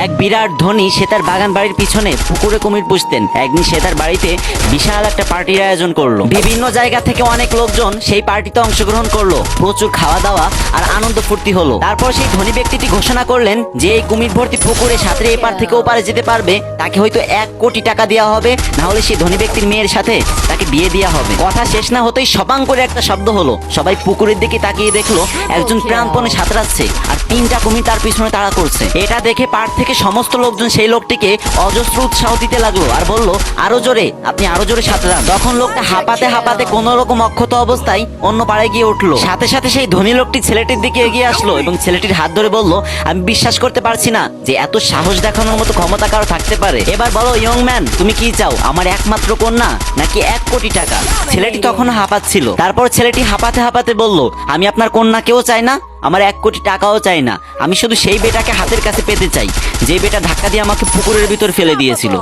এক বিরাট ধনী সে তার বাগান বাড়ির পিছনে পুকুরে কুমির পুষতেন। একদিন সে তার বাড়িতে বিশাল একটা পার্টির আয়োজন করলো। বিভিন্ন জায়গা থেকে অনেক লোকজন সেই পার্টিতে অংশগ্রহণ করলো। প্রচুর খাওয়া দাওয়া আর আনন্দ ফুর্তি হলো। তারপর সেই ধনী ব্যক্তিটি ঘোষণা করলেন যে এই কুমির ভর্তি পুকুরে সাঁতরে এপার থেকে ওপারে যেতে পারবে তাকে হয়তো 1 কোটি টাকা দেওয়া হবে, না হলে সেই ধনী ব্যক্তির মেয়ের সাথে তাকে বিয়ে দেওয়া হবে। কথা শেষ না হতেই সবাং করে একটা শব্দ হলো। সবাই পুকুরের দিকে তাকিয়ে দেখলো একজন প্রাণপণে সাঁতরাচ্ছে আর 3টা কুমির তার পিছনে তাড়া করছে। এটা দেখে পাড় থেকে সমস্ত লোকজন সেই লোকটিকে অজস্র উৎসাহ দিতে লাগলো আর বলল, আরো জোরে, আপনি আরো জোরে সাঁতরান। তখন লোকটা হাঁপাতে হাঁপাতে কোন রকম অক্ষত অবস্থায় অন্য পাড়ে গিয়ে উঠলো। সাথে সাথে সেই ধনী লোকটি ছেলেটির দিকে এগিয়ে আসলো এবং ছেলেটির হাত ধরে বলল, আমি বিশ্বাস করতে পারছি না যে এত সাহস দেখানোর মতো ক্ষমতা কারো থাকতে পারে। এবার বলো ইয়ং ম্যান, তুমি কি চাও, আমার একমাত্র কন্যা নাকি 1 কোটি টাকা? ছেলেটি তখন হাঁপাচ্ছিল। তারপর ছেলেটি হাঁপাতে হাঁপাতে বলল, আমি আপনার কন্যাকেও চাই না, আমার 1 কোটি টাকাও চাই না। আমি শুধু সেই বেটাকে হাতের কাছে পেতে চাই যে বেটা ধাক্কা দিয়ে আমাকে পুকুরের ভিতর ফেলে দিয়েছিল।